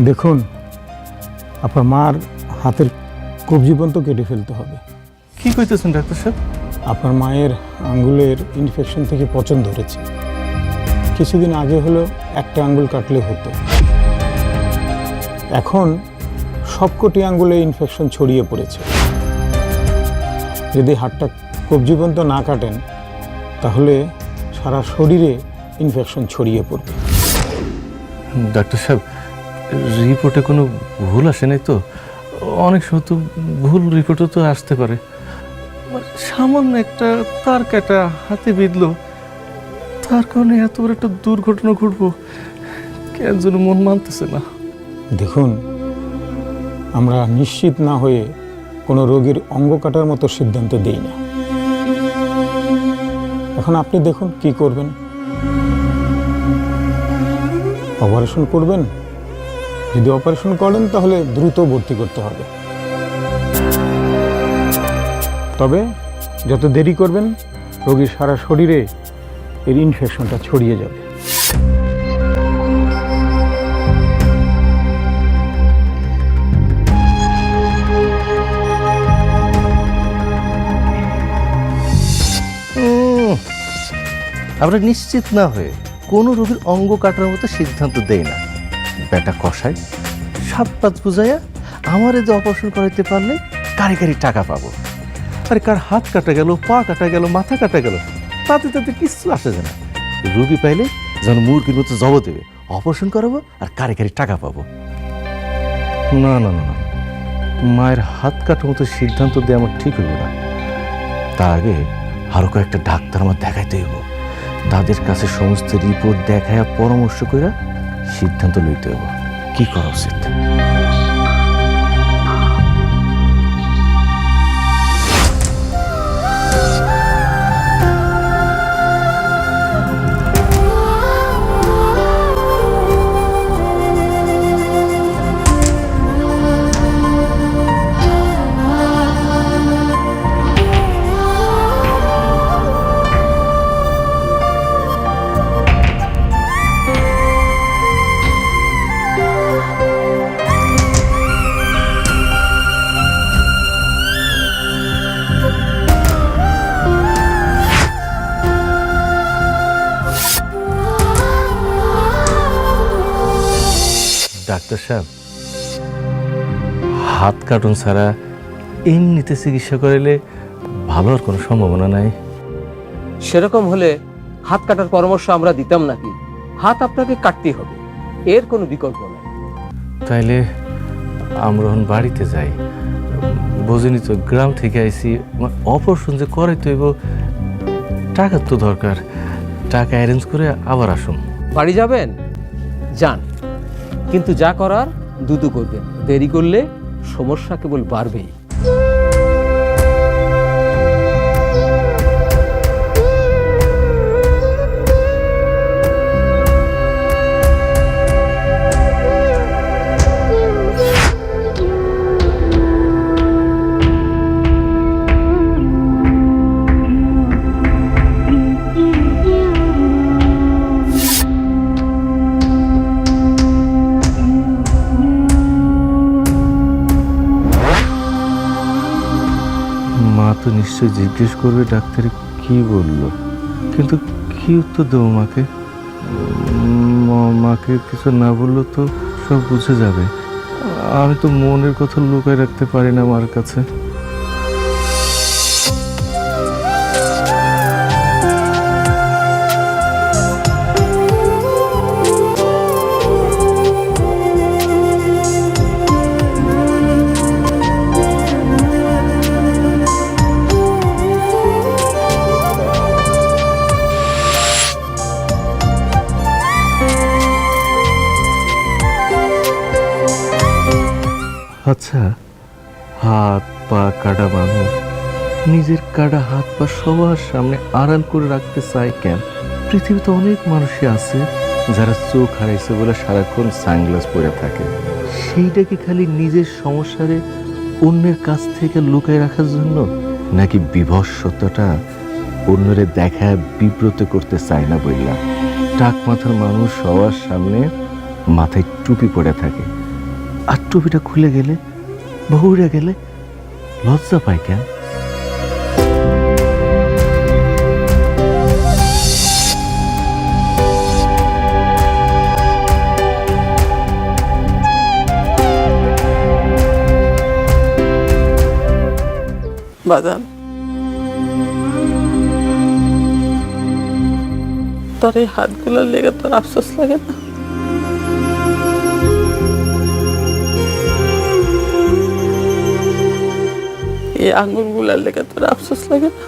দেখুন, আপনার মার হাতের কবজি পর্যন্ত কেটে ফেলতে হবে। কি কইতেছেন ডাক্তার সাহেব? আপনার মায়ের আঙ্গুলের ইনফেকশন থেকে পচন ধরেছে। কিছুদিন আগে হলো একটা আঙ্গুল কাটলে হতো, এখন সবকটি আঙ্গুলে ইনফেকশন ছড়িয়ে পড়েছে। যদি হাতটা কবজি পর্যন্ত না কাটেন তাহলে সারা শরীরে ইনফেকশন ছড়িয়ে পড়বে। ডাক্তার সাহেব, রিপোর্টে কোনো ভুল আসে নাই তো? অনেক সময় তো ভুল রিপোর্টও তো আসতে পারে। সামান্য একটা তার কাটা হাতে বিঁধলো, তার কারণে এত বড় একটা দুর্ঘটনা ঘটবো কেন যেন মন মানতেছে না। দেখুন, আমরা নিশ্চিত না হয়ে কোনো রোগীর অঙ্গ কাটার মতো সিদ্ধান্ত দেই না। এখন আপনি দেখুন কি করবেন। অপারেশন করবেন? যদি অপারেশন করেন তাহলে দ্রুত ভর্তি করতে হবে, তবে যত দেরি করবেন রোগীর সারা শরীরে এর ইনফেকশনটা ছড়িয়ে যাবে। আমরা নিশ্চিত না হয়ে কোনো রোগীর অঙ্গ কাটার মতো সিদ্ধান্ত দেই না। বেটা কষাই সাত পাঁচ বুঝাইয়া আমার যে অপারেশন করাইতে পারলে কারি কারি টাকা পাবো। আরে কার হাত কাটা গেল, পা কাটা গেল, মাথা কাটা গেল, তাতে তাতে কিচ্ছু আসে যায় না। রুগী পাইলে যেন মুরগির মতো জব দেবে, অপারেশন করাবো আর কারি কারি টাকা পাবো। না না না না, মায়ের হাত কাটার মতো সিদ্ধান্ত দিয়ে আমার ঠিক হইব না। তার আগে আরো কয়েকটা ডাক্তার আমার দেখাইতে হইব, তাদের কাছে সমস্ত রিপোর্ট দেখায় পরামর্শ করে সিদ্ধান্ত লইতে হইব কি করা উচিত। ডাক্তার সাহেব, হাত কাটুন ছাড়া এমনিতে চিকিৎসা করাইলে ভালো আর কোনো সম্ভাবনা নাই? সেরকম হলে হাত কাটার পরামর্শ আমরা দিতাম নাকি? হাত আপনাকে কাটতেই হবে, এর কোনো বিকল্প নেই। তাইলে আমরা এখন বাড়িতে যাই। বোঝেনি তো, গ্রাম থেকে আইসি, অপারেশন যে করাইতে হইব, টাকার তো দরকার। টাকা অ্যারেঞ্জ করে আবার আসুন। বাড়ি যাবেন? যান, কিন্তু যা করার দ্রুত করবেন। দেরি করলে সমস্যা কেবল বাড়বেই। মা তো নিশ্চয়ই জিজ্ঞেস করবে ডাক্তারে কি বললো, কিন্তু কি উত্তর দেবো মাকে? মাকে কিছু না বললো তো সব বুঝে যাবে। আমি তো মনের কথা লুকায় রাখতে পারি না মার কাছে। আচ্ছা, হাত পা কাটা মানুষ নিজের কাটা হাত পা সবার সামনে আড়াল করে রাখতে চায় কেন? পৃথিবীতে অনেক মানুষই আছে যারা চোখ হারাইছে বলে সারাক্ষণ সানগ্লাস পরে থাকে। সেইটা কি খালি নিজের সমস্যারে অন্যের কাছ থেকে লুকায় রাখার জন্য, নাকি বিভৎসতাটা অন্যরে দেখায় বিব্রত করতে চায় না বইলা টাক মাথার মানুষ সবার সামনে মাথায় টুপি পরে থাকে, আর টুপিটা খুলে গেলে বহুরে গেলে লজ্জা পায় কেন? বাজান, তোর এই হাতগুলোর লেগে তোর আফসোস লাগে না? এই আঙুলগুলার লেগে তোর আফসোস লাগে না?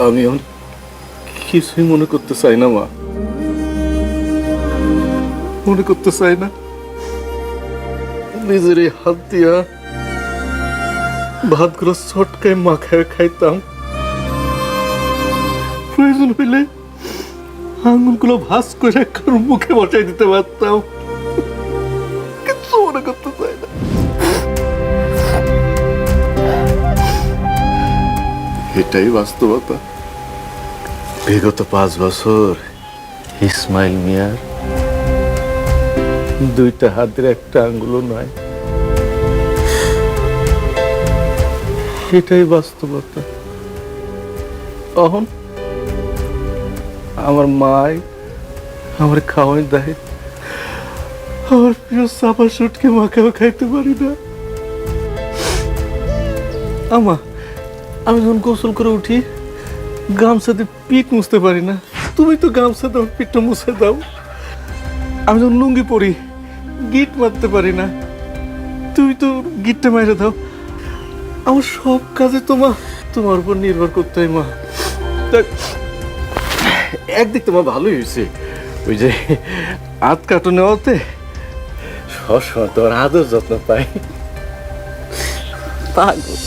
আমি কিছুই মনে করতে চাই না মা, মনে করতে চাই না। নিজের এই হাত দিয়া ভাতগুলো ছটকায় মাখায় খাইতাম, প্রয়োজন হইলে আঙুলগুলো ভাস করে কারোর মুখে বসাই দিতে পারতাম, কিছু মনে করতে চাই না। এটাই বাস্তবতা। বিগত 5 বছর ইসমাইল মিয়ার 2টা হাতের একটা আঙ্গুলও নয়, এটাই বাস্তবতা। তখন আমার মায় আমার খাওয়াই দেয়, আমার প্রিয় চাপা সুটকে মাখাও খাইতে পারি না। আমি যখন গোসল করে উঠি গামছাতে পিঠ মুছতে পারি না, তুমি তো গামছা দাও পিঠটা মুছে দাও। আমি যখন লুঙ্গি পরি গিট মারতে পারি না, তুমি তো গিটটা মাইরে দাও। আমার সব কাজে তোমার উপর নির্ভর করতে হয় মা। একদিক তোমার ভালোই হয়েছে, ওই যে হাত কাটো নেওয়াতে সবসময় তোমার আদর যত্ন পাই। পাগল।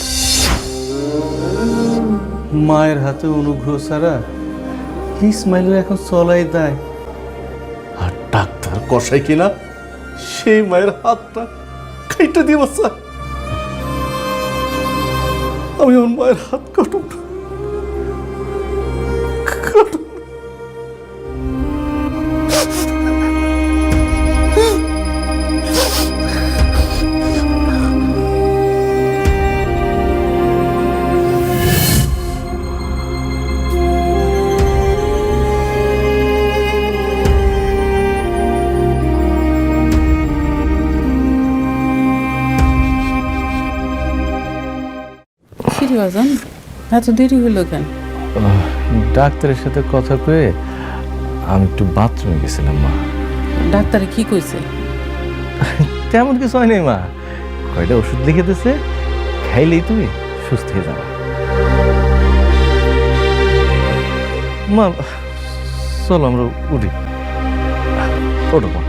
মায়ের হাতে অনুগ্রহ ছাড়া ইসমাইলের এখন চলাই দেয়। আর ডাক্তার কষাই কিনা সেই মায়ের হাতটা খাইটা দিয়ে বাচ্চা। আমি আমার মায়ের হাত কাটুন কাটুন। বাজান, এত দেরি হলো কেন? ডাক্তারের সাথে কথা কয়ে আমি একটু বাথরুমে গেছিলাম মা। ডাক্তারে কি কইছে? তেমন কিছু হয় নাই মা, কয়টা ওষুধ লিখে দিয়েছে, খাইলেই তুমি সুস্থ হয়ে যাবে। মা চলো আমরা উঠি। ওঠো মা।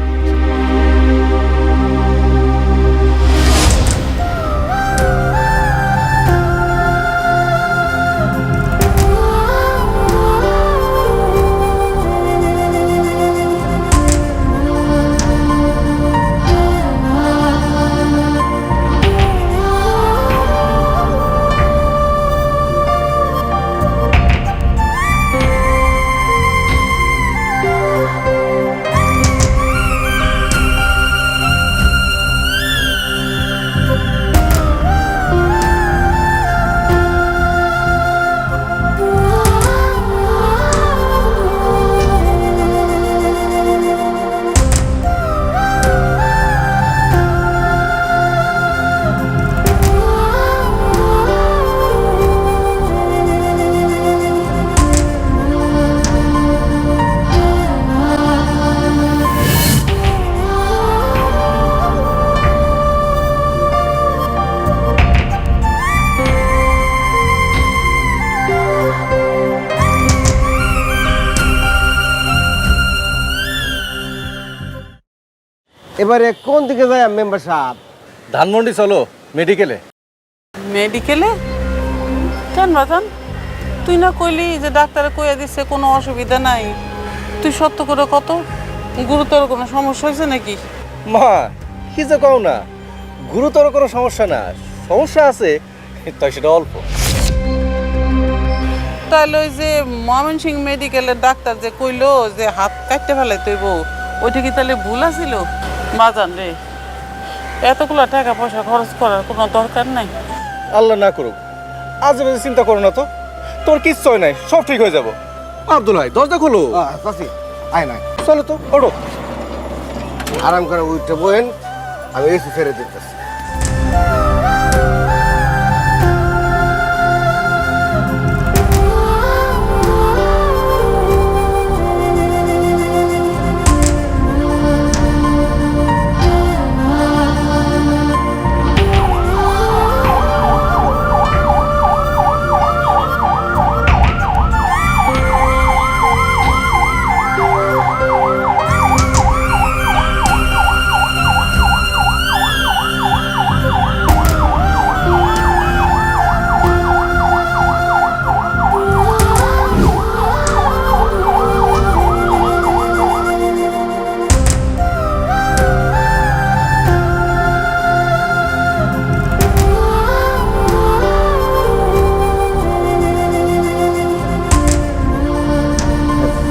এবারে কোন দিকে যায় মেম্বার সাহেব? ধানমন্ডি চলো মেডিকেলে। মেডিকেলে কেন বাজান? তুই না কইলি যে ডাক্তারে কইয়া দিছে কোনো অসুবিধা নাই? তুই সত্য করে কত, গুরুতর কোনো সমস্যা হয়েছে নাকি? মা কি যে কও না, গুরুতর কোনো সমস্যা না, সমস্যা আছে তাই সেটা অল্প। তাহলে ওই যে ময়মনসিংহ মেডিকেলের ডাক্তার যে কইলো যে হাত কাটতে ফেলাই তৈব, ওইটা কি তাহলে ভুল আছিল? বাজান রে, এতগুলো টাকা পয়সা খরচ করার কোনো দরকার নাই। আল্লাহ না করুক, আজে বাজে চিন্তা করো না তো, তোর কিচ্ছু হয় নাই, সব ঠিক হয়ে যাব। আব্দুল ভাই দরজা খোলো। চাচি আয় নাই, চলো তো, ওঠো। আরাম করে উঠে বহেন, আমি এসি ছেড়ে দিতেছি।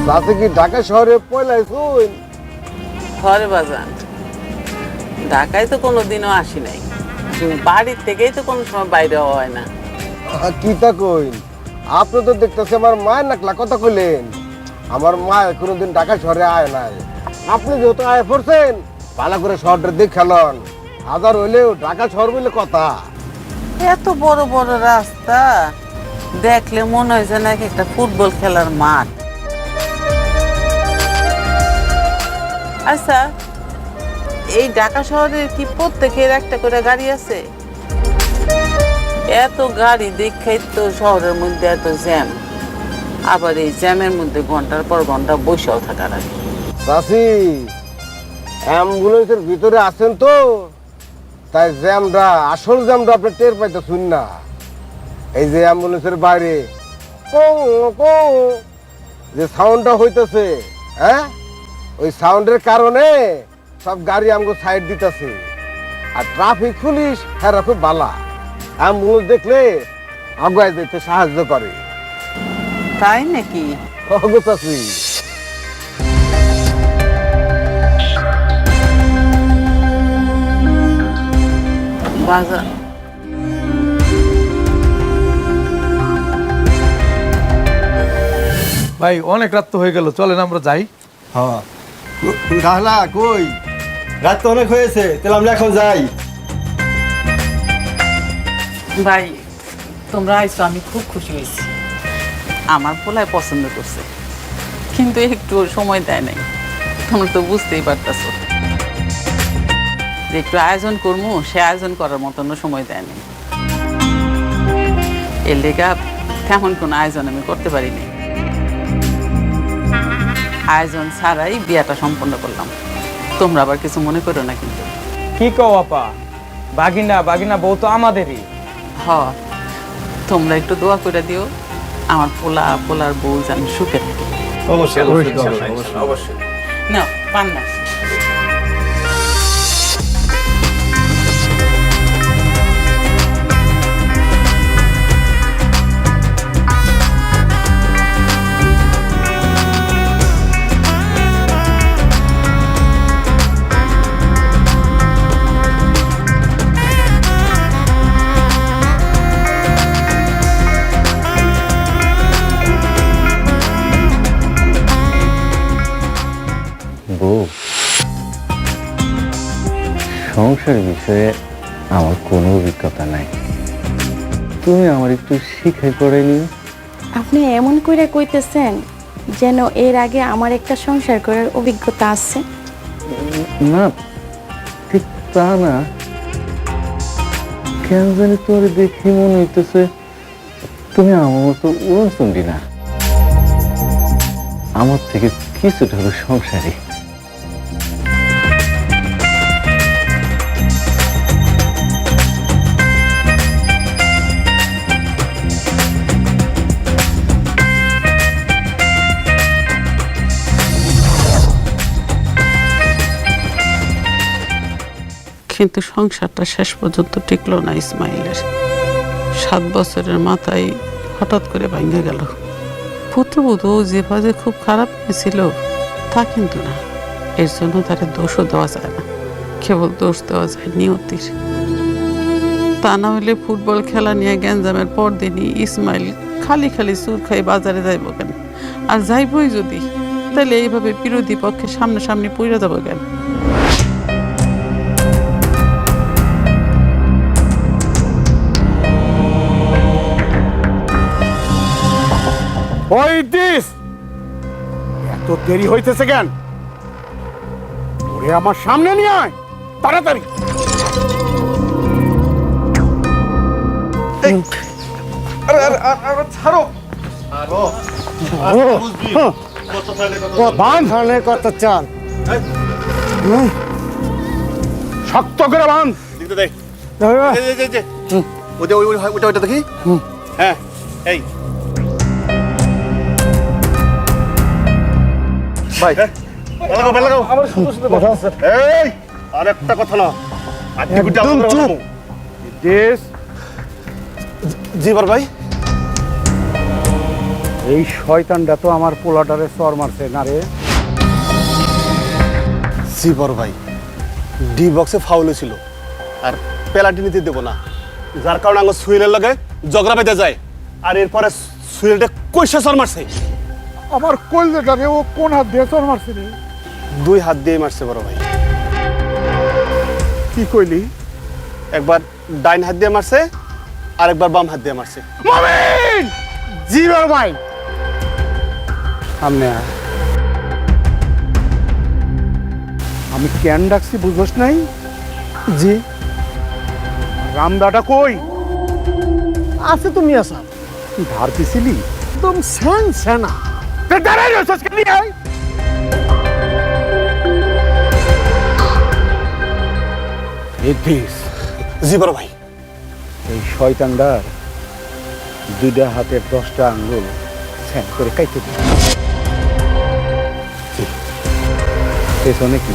চাচি কি ঢাকা শহরে পয়লা শুন? ঘরে বাজান, ঢাকায় তো কোনোদিনও আসি নাই, বাড়ির থেকেই তো কোনো সময় বাইরে হয় না। কি তা কইন, আপনি তো দেখতেছি আমার মায়ের নাকলা কথা কইলেন। আমার মা কোনোদিন ঢাকা শহরে আয় নাই, আপনি যেহেতু আয় পড়ছেন ভালো করে শহরটা দেখালন। হাজার হইলেও ঢাকা শহর বলে কথা। এত বড় বড় রাস্তা দেখলে মনে হয় যেন একটা ফুটবল খেলার মাঠ। আচ্ছা, এই ঢাকা শহরের কি প্রত্যেকের একটা করে গাড়ি আছে? এত গাড়ি দেখাই তো শহরের মধ্যে এত জ্যাম, আবার এই জ্যামের মধ্যে ঘন্টার পর ঘন্টা বসেও থাকা লাগে। চাচি অ্যাম্বুলেন্সের ভিতরে আছেন তো, তাই জ্যামটা, আসল জ্যামটা আপনি টের পাইতেছেন না। এই যে অ্যাম্বুলেন্সের বাইরে কৌ কৌ যে সাউন্ডটা হইতেছে, হ্যাঁ, ওই সাউন্ডের কারণে সব গাড়ি আমাকে সাইড দিতেছে। আর ট্রাফিক পুলিশ হ্যাঁ খুব বালা, অ্যাম্বুলেন্স দেখলে আগুয়ায় যেতে সাহায্য করে। তাই নাকি? অগতাছি বাজার ভাই অনেক রাত তো হয়ে গেল, চলেন আমরা যাই। হ্যাঁ রাহলা কই, রাত তো অনেক হয়েছে, তাহলে আমরা এখন যাই। ভাই, তোমরা আইসো, আমি খুব খুশি হয়েছি। আমার পোলায় পছন্দ করছে, কিন্তু একটু সময় দেয় নাই। তোমরা তো বুঝতেই পারতেছো যে একটু আয়োজন করবো, সে আয়োজন করার মতন সময় দেয় নাই। এর লেগা তেমন কোনো আয়োজন আমি করতে পারিনি। আয়োজন ছাড়াই বিয়াটা সম্পন্ন করলাম। তোমরা আবার কিছু মনে করো না কিন্তু। কি কও আপা, বাগিনা বউ তো আমাদেরই। হ, তোমরা একটু দোয়া করে দিও আমার পোলার বউ যেন সুখে থাকে। অবশ্যই অবশ্যই। না পান না। বউ, সংসার বিষয়ে আমার কোনো অভিজ্ঞতা নাই, তুমি আমার একটু শিখাই পড়াই নিও। আপনি এমন করে কইতেছেন যেন এর আগে আমার একটা সংসার করার অভিজ্ঞতা আছে। না, ঠিক তা না, কেন জানি তোর দেখি মনে হইতেছে তুমি আমার মতো উড়নচণ্ডী না, আমার থেকে কিছুটা হলো সংসারী। কিন্তু সংসারটা শেষ পর্যন্ত টিকলো না ইসমাইলের। 7 বছরের মাথায় হঠাৎ করে ভাঙে গেল। পুত্রবধূ যেভাবে খুব খারাপ ছিল তা কিন্তু না, এর জন্য তার দোষও দেওয়া যায় না। কেবল দোষ দেওয়া যায় নিয়তির। তা না হলে ফুটবল খেলা নিয়ে গ্যাঞ্জামের পর দিনই ইসমাইল খালি খালি সুর খাই বাজারে যাইব কেন? আর যাইবই যদি, তাহলে এইভাবে বিরোধী পক্ষের সামনাসামনি পড়ে যাব কেন? ওই দিস এত দেরি হইতেছে কেন? ওরে আমার সামনে নিয়ে আয় তাড়াতাড়ি। ছাড়ো বাঁধানের কথা চাল, শক্ত করে বাঁধ। ওটা দেখি। হ্যাঁ এই ভাই এই আর একটা কথা না, জি বড় ভাই। এই শয়তানটা তো আমার পোলাটারে চর মারছে না রে। জি বড় ভাই, ডি বক্সে ফাউল ছিল আর পেনাল্টি নিতে দেবো না, যার কারণে আমার সুইলের লগে ঝগড়া বেঁধে যায়। আর এরপরে সুইলটা কইসা চর মারছে। আমার কলজাটারে ও কোন হাত দিয়ে চর মারছে রে? 2 হাত দিয়ে মারছে বড় ভাই। কি কইলি? একবার ডাইন হাত দিয়ে মারছে আর একবার বাম হাত দিয়ে মারছে। মমিন! জি বড় ভাই। সামনে আয়। আমি কেন ডাকছি বুঝোস নাই? জি। রামদাটা কই? আছে তুমি আসা। ধার পিছিলি? একদম সেন সেনা। তে দাঁড়াই রইছস কেন আয়? জি বড় ভাই। এই শয়তানদার 2টা হাতের 10টা আঙ্গুল স্যান করে কাইতে দিই। পেছনে কি?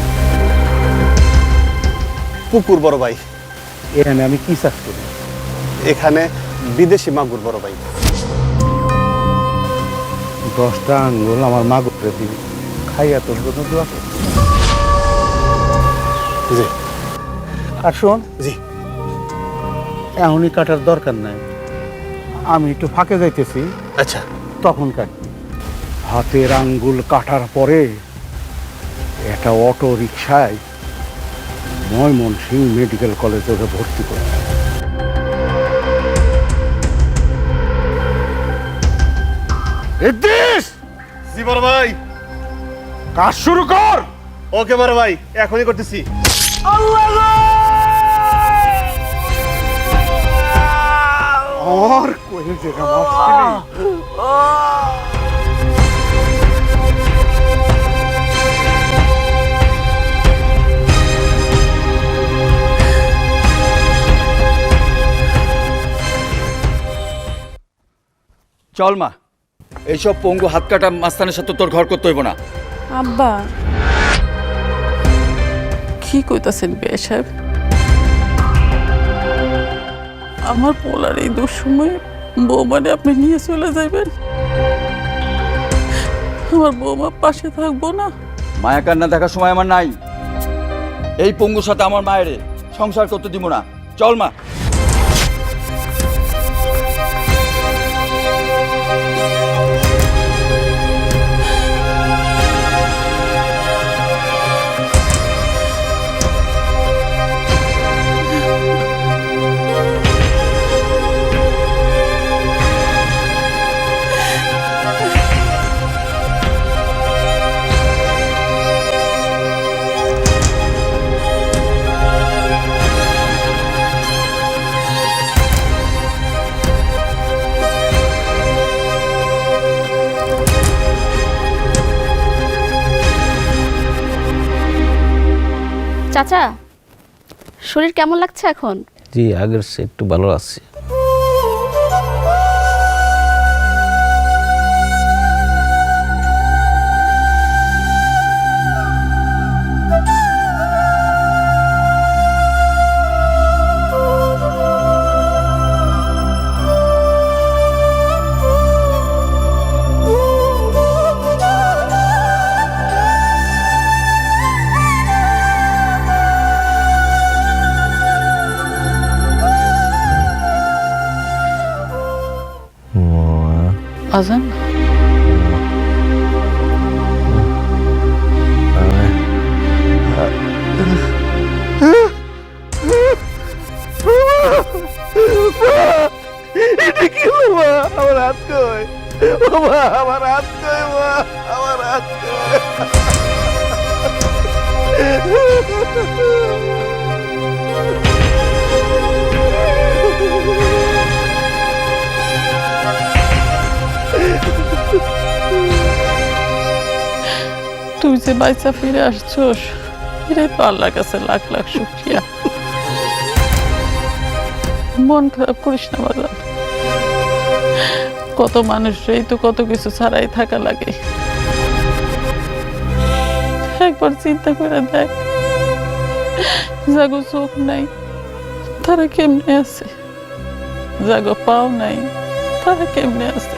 পুকুর বড় ভাই। এখানে আমি কি চাষ করি? এখানে বিদেশি মাগুর বড় ভাই। 10টা আঙ্গুল আমার মাগুরে দিবি, খাইয়া তোর জন্য দোয়া করি। জি। আর শোন, জি। এখনই কাটার দরকার নাই, আমি একটু ফাঁকে যাইতেছি, আচ্ছা তখন কাটবি। হাতের আঙ্গুল কাটার পরে একটা অটো রিক্সায় ময়মনসিংহ মেডিকেল কলেজে ওকে ভর্তি করে। জি বড় ভাই। কাজ শুরু কর। ওকে বড় ভাই, এখনই করতেছি। আর কই যেটা মারছিলি? চল মা, এইসব পঙ্গু হাত কাটা মাস্তানের সাথে তোর ঘর করতে হইব না। আব্বা, কি কইতাছেন বিয়ে সাহেব? আমার পোলার এই দুঃসময়ে বৌমারে আপনি নিয়ে চলে যাইবেন? আমার বৌমা পাশে থাকবো না? মায়া কান্না দেখার সময় আমার নাই। এই পঙ্গুর সাথে আমার মায়েরে সংসার করতে দিব না। চল মা। চাচা, শরীর কেমন লাগছে এখন? জি, আগের সে একটু ভালো আছে। আজান এটা কি হলো মা? আমার হাত কই? ও মা, আমার হাত কই মা? আমার হাত কই? তুই যে বাইচা ফিরে আসছোস এটাই তো আল্লাহর কাছে লাখ লাখ শুকরিয়া। মন খারাপ করিস না বাজার, কত মানুষই তো কত কিছু ছাড়াই থাকা লাগে। একবার চিন্তা করে দেখ, জাগো চোখ নাই তারা কেমনে আছে, জাগো পাও নাই তারা কেমনে আছে।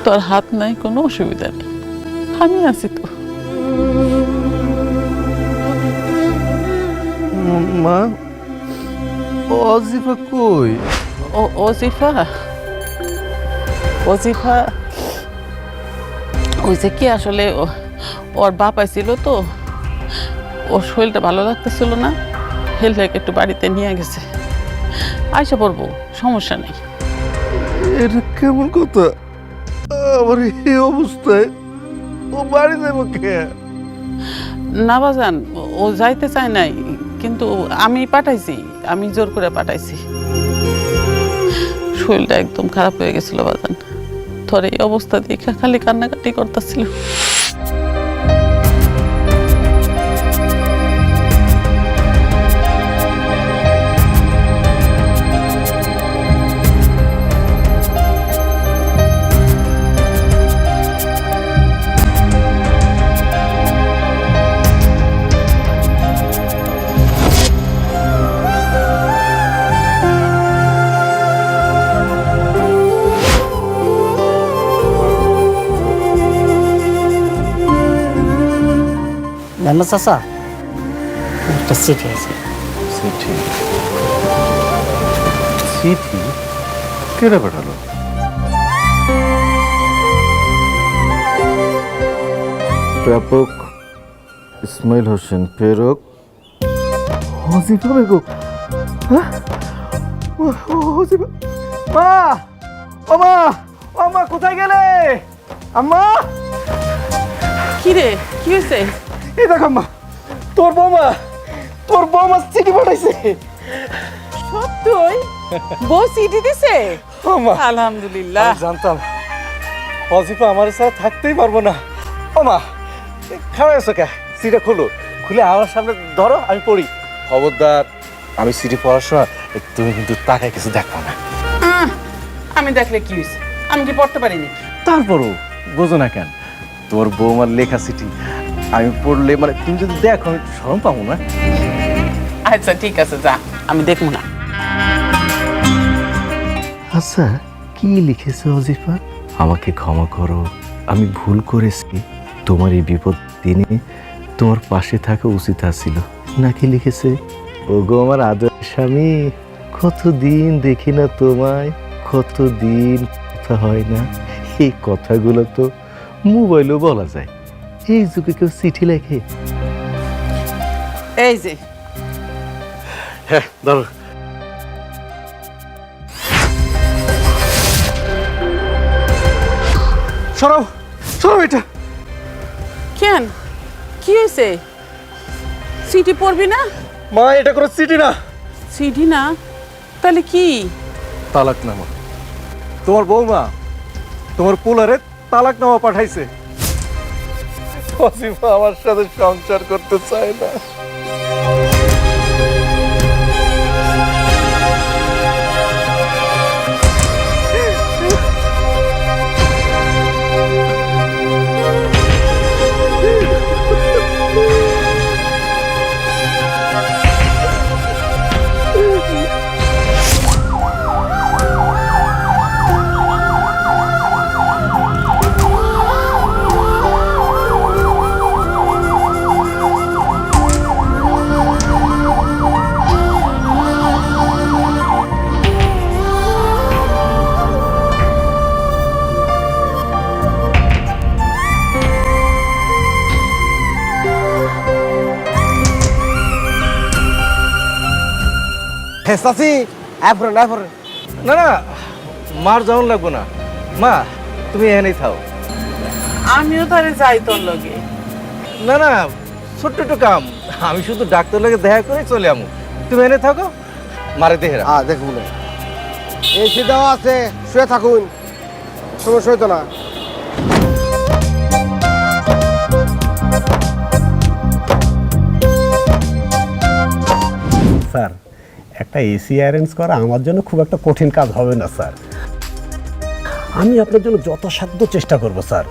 তোর হাত নাই, কোনো অসুবিধা নেই, আমি আছি তো। মা, অজিফা কই? ওজিফা ওজিফা ওই যে কি আসলে ওর বাপ আইছিল তো, ওর শরীরটা ভালো লাগতেছিল না, হেলটাকে একটু বাড়িতে নিয়ে গেছে, আইসা পড়বো, সমস্যা নেই। এটা কেমন কথা? আমার এই অবস্থায় ও বাড়ি যাবো কে? না বাজান, ও যাইতে চায় নাই, কিন্তু আমি পাঠাইছি, আমি জোর করে পাঠাইছি। শরীরটা একদম খারাপ হয়ে গেছিল বাজান, তোর এই অবস্থা দেখে খালি কান্নাকাটি করতেছিল। মেম্বার চাচা, একটা চিঠি আছে। চিঠি? চিঠি কেটে পাঠালো? প্রাপক ইসমাইল হোসেন, প্রেরক অজিফা বেগম। হ্যাঁ, অজিফা। মা, ও মা, ও মা, কোথায় গেলে? আম্মা, কি রে, কি হয়েছে? এই দেখ আম্মা, তোর বৌমা চিঠি পাঠাইছে। সত্যই বউ চিঠি দিছে? আলহামদুলিল্লাহ। জানতাম অজিফা আমার সাথে থাকতেই পারবো না। ও মা, খাওয়া আছো কে? চিঠিটা খুলো, খুলে আমার সামনে ধরো, আমি পড়ি। খবরদার, আমি চিঠি পড়ার সময় তুমি কিন্তু তাকায় কিছু দেখো না। আমি দেখলে কি হয়েছে, আমি কি পড়তে পারিনি? তারপরও বোঝো না কেন? তোর বৌমার লেখা চিঠি আমি পড়লে, মানে তুমি যদি দেখো, আমি শরম পাবো না। আচ্ছা ঠিক আছে, যা, আমি দেখবো না। আচ্ছা, কি লিখেছে অজিফা? আমাকে ক্ষমা করো, আমি ভুল করেছি, তোমার এই বিপদ দিনে তোমার পাশে থাকা উচিত ছিল। নাকি লিখেছে, ওগো আমার আদর স্বামী, কতদিন দেখি না তোমায়, কতদিন কথা হয় না। এই কথাগুলো তো মোবাইলেও বলা যায়, এই যুগে কেউ চিঠি লেখে? এই যে, হ্যাঁ ধরো। সরাও, সরাও এটা। কেন, কি হয়েছে? চিঠি পড়বি না? মা, এটা কোনো চিঠি না। চিঠি না? তাহলে কি? তালাকনামা। তোমার বৌমা তোমার পোলারে তালাকনামা পাঠাইছে। অজিফা আমার সাথে সংসার করতে চায় না। হ্যাঁ চাচি এফরেন এফরেন। না না, মার যাওয়ান লাগবো না। মা তুমি এখানেই থাও। আমিও তারে যাই তোর লগে। না না, ছোট্ট একটু কাম, আমি শুধু ডাক্তার লাগে দেখা করে চলে আমু। তুমি এনে থাকো, মারে দেহেরা। দেখুন এসি দেওয়া আছে, শুয়ে থাকুন, সমস্যা হইতো না। স্যার একটা এসি অ্যারেঞ্জ করা আমার জন্য খুব একটা কঠিন কাজ হবে না স্যার। আমি আপনার জন্য যথাসাধ্য চেষ্টা করব স্যার,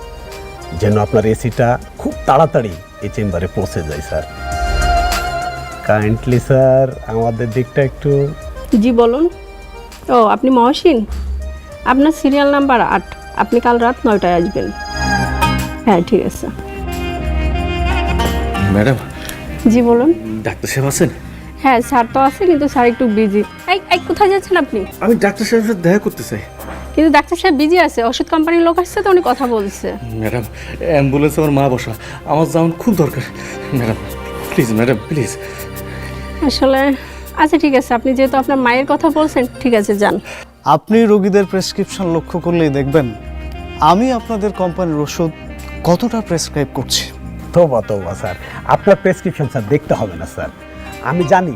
যেন আপনার এসিটা খুব তাড়াতাড়ি এই চেম্বারে পৌঁছে যায় স্যার। কাইন্ডলি স্যার আমাদের দিকটা একটু। জি বলুন। ও আপনি মহসিন, আপনার সিরিয়াল নাম্বার 8, আপনি কাল রাত 9টায় আসবেন। হ্যাঁ ঠিক আছে। ম্যাডাম, জি বলুন। ডাক্তার সাহেব আছেন? হ্যাঁ স্যার তো আছে, কিন্তু স্যার একটু বিজি। এই কোথায় যাচ্ছেন আপনি? আমি ডাক্তার সাহেবের সাথে দেখা করতে চাই। কিন্তু ডাক্তার সাহেব বিজি আছে, ওষুধ কোম্পানির লোক আসছে তো উনি কথা বলছে। ম্যাডাম, অ্যাম্বুলেন্সে আমার মা বসা, আমার যাওয়ার খুব দরকার। Madam please, madam please. আসলে আচ্ছা ঠিক আছে, আপনি যেহেতু আপনার মায়ের কথা বলছেন, ঠিক আছে যান। আপনি রোগীদের প্রেসক্রিপশন লক্ষ্য করলেই দেখবেন আমি আপনাদের কোম্পানির ওষুধ কতটা প্রেসক্রাইব করছি। তোবা তোবা স্যার, আপনার প্রেসক্রিপশন স্যার দেখতে হবে না স্যার, আমি জানি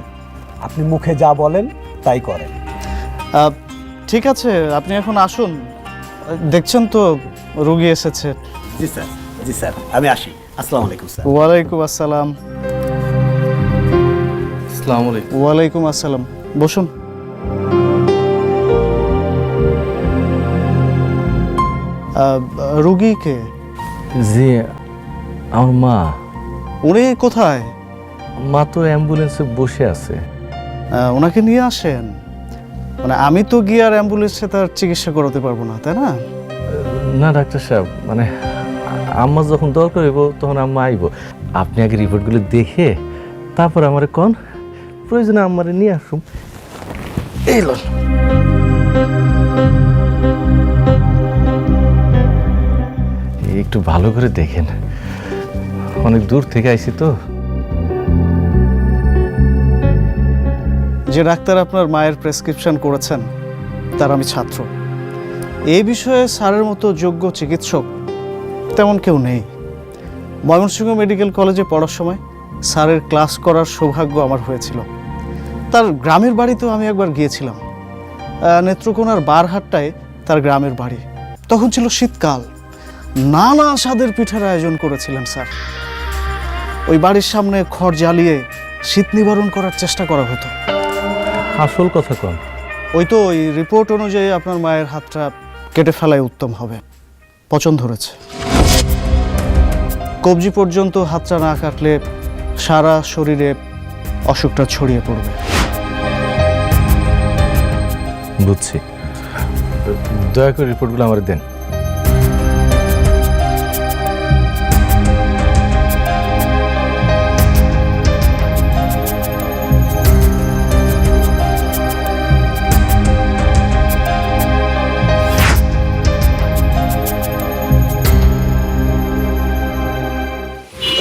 আপনি মুখে যা বলেন তাই করেন। ঠিক আছে, আপনি এখন আসুন। দেখছেন তো রোগী এসেছে। জি স্যার, জি স্যার, আমি আসি। আসসালামু আলাইকুম স্যার। ওয়ালাইকুম আসসালাম। আসসালামু আলাইকুম। ওয়ালাইকুম আসসালাম, বসুন। রোগী কে? জি, আমার মা। উনি কোথায়? মা তো অ্যাম্বুলেন্সে বসে আছে। ওনাকে নিয়ে আসেন। মানে আমি তো গিয়ে আর অ্যাম্বুলেন্সে তার চিকিৎসা করাতে পারবো না, তাই না? না ডাক্তার সাহেব, মানে আম্মা যখন দরকার হইব তখন আম্মা আইব। আপনি আগে রিপোর্টগুলো দেখে তারপর আমার কোন প্রয়োজনে আম্মারে নিয়ে আসুন। এই লন। একটু ভালো করে দেখেন, অনেক দূর থেকে আইছি তো। যে ডাক্তার আপনার মায়ের প্রেসক্রিপশন করেছেন তার আমি ছাত্র। এই বিষয়ে স্যারের মতো যোগ্য চিকিৎসক তেমন কেউ নেই। ময়মনসিংহ মেডিকেল কলেজে পড়ার সময় স্যারের ক্লাস করার সৌভাগ্য আমার হয়েছিল। তার গ্রামের বাড়িতেও আমি একবার গিয়েছিলাম। নেত্রকোনার বারহাট্টায় তার গ্রামের বাড়ি। তখন ছিল শীতকাল, নানা স্বাদের পিঠার আয়োজন করেছিলেন স্যার। ওই বাড়ির সামনে খড় জ্বালিয়ে শীত নিবারণ করার চেষ্টা করা হতো। আসল কথা কন। ওই তো ওই রিপোর্ট অনুযায়ী আপনার মায়ের হাতটা কেটে ফেলাই উত্তম হবে। পচন ধরেছে। কবজি পর্যন্ত হাতটা না কাটলে সারা শরীরে অসুখটা ছড়িয়ে পড়বে। বুঝছি, দয়া করে রিপোর্টগুলো আমার দেন।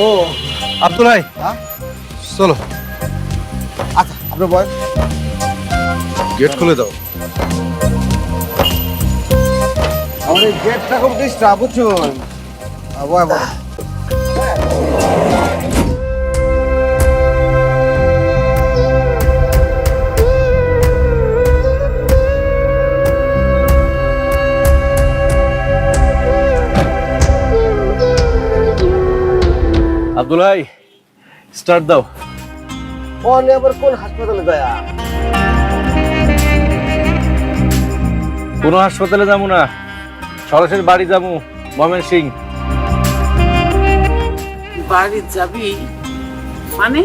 ও আব্দুল ভাই, চলো আচ্ছা, আপনার বয় গেট খুলে দাও। আমার এই গেটটা খুব ডিস্টার্ব, বুঝছেন? বয় বয়। আব্দুল ভাই, স্টার্ট দাও। ওনে আবার কোন হাসপাতালে যায়? কোনো হাসপাতালে যাবো না, সরাসরি বাড়ি যাবো, ময়মনসিং। বাড়ি যাবি মানে?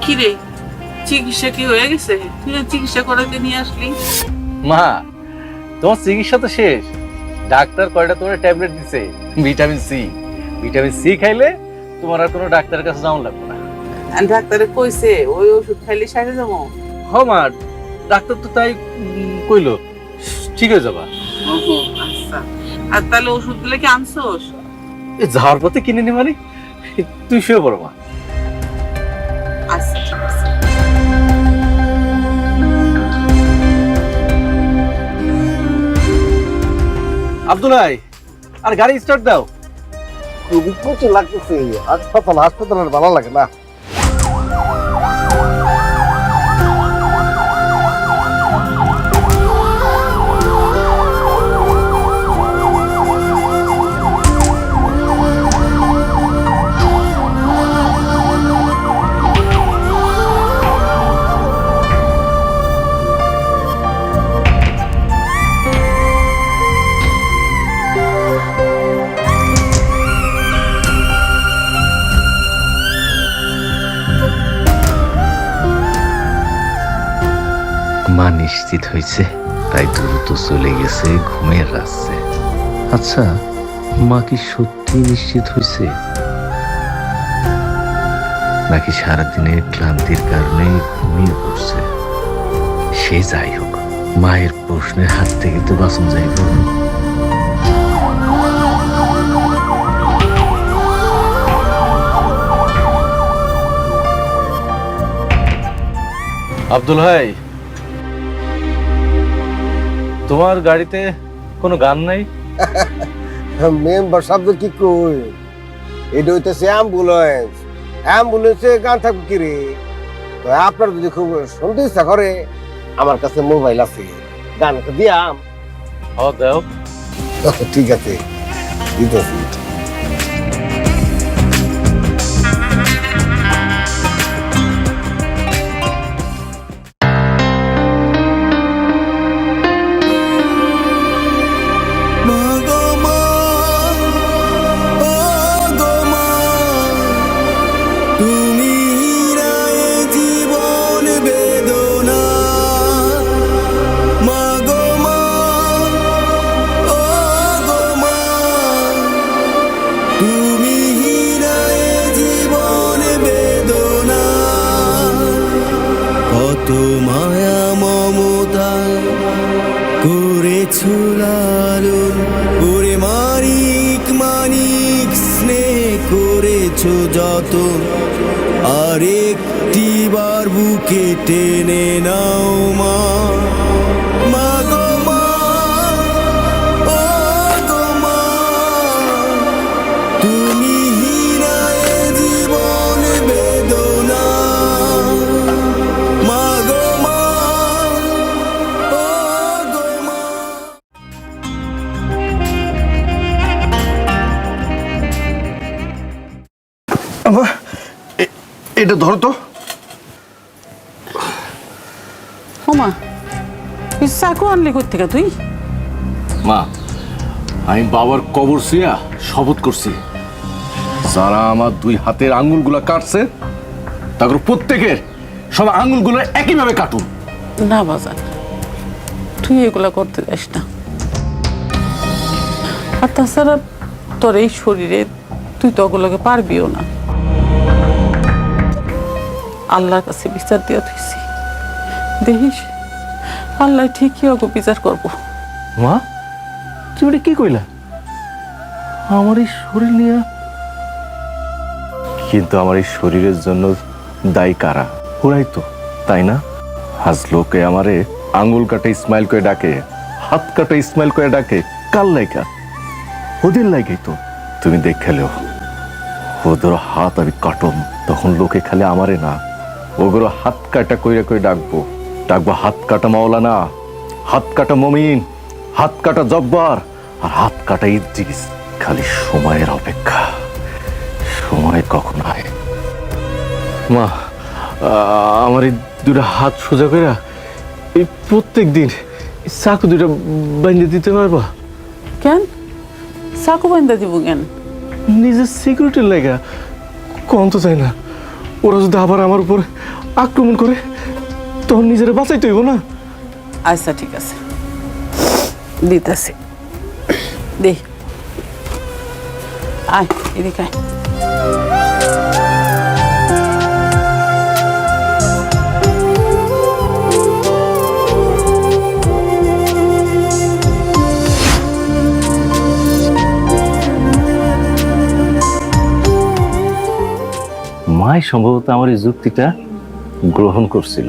কি রে, চিকিৎসা কি হয়ে গেছে? তুই চিকিৎসা করাতে নিয়ে আসলি? মা, তোমার চিকিৎসা তো শেষ। ডাক্তার কয়টা তোমার ট্যাবলেট দিছে, ভিটামিন সি। ভিটামিন সি খাইলে তোমার আর কোনো ডাক্তারের কাছে যাওয়া লাগবে না। ডাক্তারে কইছে ওই ওষুধ খাইলে সারে যাবো? হ মা, ডাক্তার তো তাই কইলো, ঠিক হয়ে যাবা। আচ্ছা, আর তাহলে ওষুধগুলো কি আনছোস? যাওয়ার পথে কিনে নি মানে? তুই শুয়ে পড়ো মা। আচ্ছা ঠিক আছে। আব্দুলাই, আর গাড়ি স্টার্ট দাও। খুবই কঠিন লাগতেছে, হাসপাতালের ভালো লাগে না। মা নিশ্চিত হয়েছে, তাই দ্রুত চলে গেছে ঘুমের রাস্তে। আচ্ছা, মা কি সত্যি নিশ্চিত হয়েছে, নাকি সারাদিনের ক্লান্তির কারণে ঘুমিয়ে পড়ছে? সে যাই হোক, মায়ের প্রশ্নের হাত থেকে তো বাঁচন যাইব। আব্দুল ভাই, তোমার গাড়িতে কোনো গান নাই? মেম্বার শব্দ কি কই, এটা হইতেছে অ্যাম্বুলেন্স। অ্যাম্বুলেন্সে গান থাকবে কি রে? তো আপনার যদি খুব শুনতে ইচ্ছা করে, আমার কাছে মোবাইল আছে, গান দিয়াম। দাও। ঠিক আছে, দিতেছি। মায়া মমতা করেছো লালন, ওরে মানিক মানিক স্নেহ করেছো যত, আরেকটি বার বুকে টেনে নাও মা। মা গো মা, ও গো মা, তুমি হীরায় জীবন বেদনা। মা গো মা, ও গো মা। এটা ধরো তো। ওমা, তুই চাকু আনলি কোথা থেকে তুই? মা, আমি বাবার কবর শুয়া শপথ করছি, যারা আমার দুই হাতের আঙ্গুলগুলো কাটছে, তারপর প্রত্যেকের সব আঙ্গুলগুলো একইভাবে কাটুন। না বাজার, তুই এগুলা করতে যাস না। আর তাছাড়া তোর এই শরীরে তুই তো ওগুলোকে পারবিও না। আল্লাহর কাছে বিচার দিয়ে তুইছি, দেখিস আল্লাহ ঠিকই ওকে বিচার করবো। মা, তুমি কি কইলা? আমার এই শরীর নিয়ে, কিন্তু আমার এই শরীরের জন্য দায়ী কারা? ওরাই তো, তাই না? আজ লোকে আমারে আঙ্গুল কাটে ইসমাইল করে ডাকে, হাত কাটে ইসমাইল করে ডাকে, কার লাইকা? ওদের লাইকাই তো। তুমি দেখালেও ওদের হাত আমি কাটম, তখন লোকে খালি আমারে না, ওগুলো হাত কাটা কইরা কই ডাকবো। ডাকবো হাত কাটা মাওলানা, হাত কাটা মমিন, হাত কাটা জব্বার, আর হাত কাটা ইদ্রিস। খালি সময়ের অপেক্ষা, সময় কখন হয়। মা, আমার এই দুটা হাত সোজা করে এই প্রত্যেক দিন চাকু দুটা বাঁধে দিতে পারবা? কেন চাকু বান্ধা দিব কেন? নিজের সিকিউরিটির লাগা। কোন তো চাই না, ওরা যদি আবার আমার উপর আক্রমণ করে, তখন নিজেরা বাঁচাইতে হইব না? আচ্ছা ঠিক আছে, দিতেছি। দে, আয় এদিকে আয়। মাই সম্ভবত আমার এই যুক্তিটা গ্রহণ করছিল,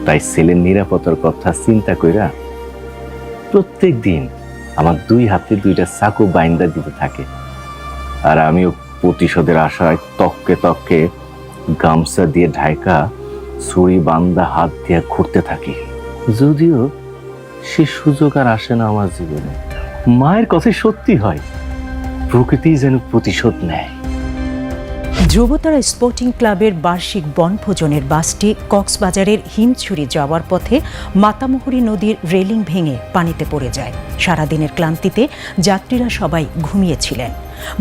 তাই ছেলের নিরাপত্তার কথা চিন্তা কইরা প্রত্যেক দিন আমার দুই হাতে দুইটা চাকু বাইন্দা দিতে থাকে, আর আমিও প্রতিশোধের আশায় তককে তককে গামছা দিয়ে ঢাকা ছুরি বান্দা হাত দিয়ে ঘুরতে থাকি। যদিও সে সুযোগ আর আসে না আমার জীবনে। মায়ের কথা সত্যি হয়, প্রকৃতি যেন প্রতিশোধ নেয়। ধ্রুবতারা স্পোর্টিং ক্লাবের বার্ষিক বনভোজনের বাসটি কক্সবাজারের হিমছড়ি যাওয়ার পথে মাতামুহুরী নদীর রেলিং ভেঙে পানিতে পড়ে যায়। সারাদিনের ক্লান্তিতে যাত্রীরা সবাই ঘুমিয়েছিলেন।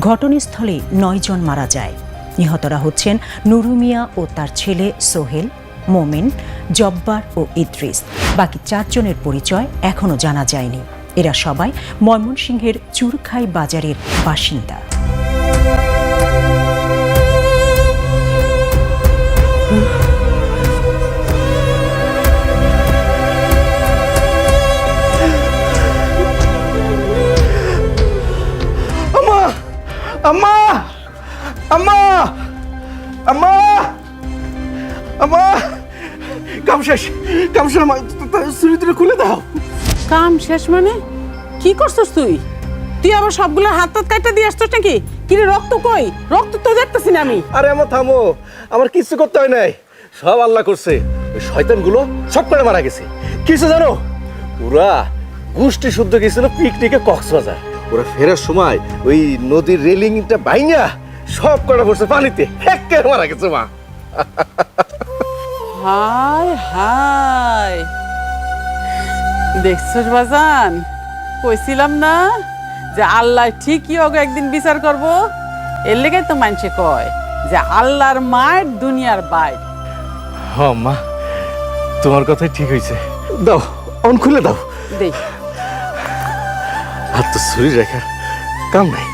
ঘটনাস্থলে 9 জন মারা যায়। নিহতরা হচ্ছেন নুরু মিয়া ও তার ছেলে সোহেল, মোমেন, জব্বার ও ইদ্রিস। বাকি 4 জনের পরিচয় এখনও জানা যায়নি। এরা সবাই ময়মনসিংহের চুরখাই বাজারের বাসিন্দা। আম্মা আম্মা আম্মা আম্মা আম্মা কাম শেষ, কাম শেষ, চুরি খুলে দাও। কাম শেষ মানে কি করছস তুই? তুই আবার সবগুলো হাত হাত কাটা দিয়ে আসছস নাকি? কিরে রক্ত কই? রক্ত তো দেখতেছি না আমি। আরে আমার থামো, আমার কিছু করতে হয় নাই, সব আল্লাহ করছে। ওই শয়তানগুলো সব করে মারা গেছে। কিছু জানো, ওরা গোষ্ঠী শুদ্ধ গেছিল পিকনিকে কক্সবাজার। ওরা ফেরার সময় ওই নদীর রেলিংটা ভাঙা সব কটা পড়ছে পানিতে, একেবারে মারা গেছে মা। হায় হায়, দেখছস বাজান, কইছিলাম না যে আল্লাহ ঠিকই ওকে একদিন বিচার করব। এর লেগে তো মানুষে কয় যে আল্লাহর মায়ের দুনিয়ার বাইর। হ্যাঁ মা, তোমার কথাই ঠিক হয়েছে। দাও, অন খুলে দাও। দেখ, হাত তো ছুরি রেখা কাম নাই।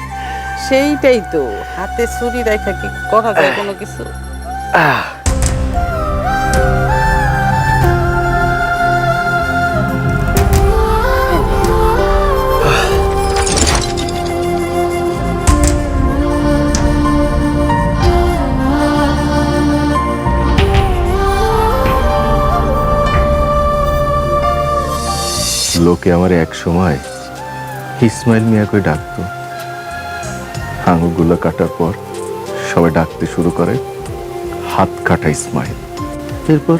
সেইটাই তো, হাতে ছুরি রেখা কি করা যায় কোনো কিছু? লোকে আমার এক সময় ইসমাইল মিয়া করে ডাকতো। আঙুলগুলো কাটার পর সবাই ডাকতে শুরু করে হাত কাটা ইসমাইল। এরপর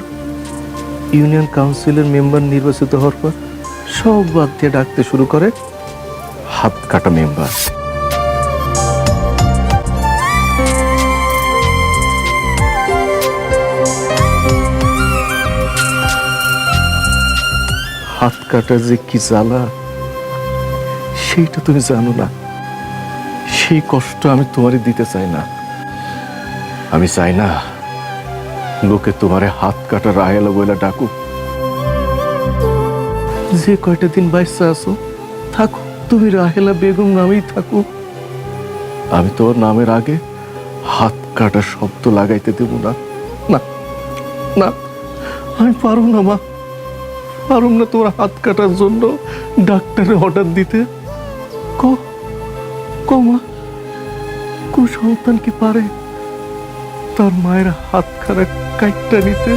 ইউনিয়ন কাউন্সিলের মেম্বার নির্বাচিত হওয়ার পর সব বাদ দিয়ে ডাকতে শুরু করে হাত কাটা মেম্বার। হাত কাটা যে কি জ্বালা সেইটা তুমি জানো না। সেই কষ্ট আমি তোমারে দিতে চাই না। আমি চাই না লোকে তোমারে হাত কাটা রাহেলা বইলা ডাকুক। যে কয়টা দিন বাইসা আছো থাকো, তুমি রাহেলা বেগম নামেই থাকো। আমি তোমার নামের আগে হাত কাটা শব্দ লাগাইতে দেব না। না না, আমি পারব না মা, পারুম না তোমার হাত কাটার জন্য ডাক্তারে অর্ডার দিতে। মা, সন্তান কি পারে তার মায়ের হাত খারাপ কাটটা নিতে?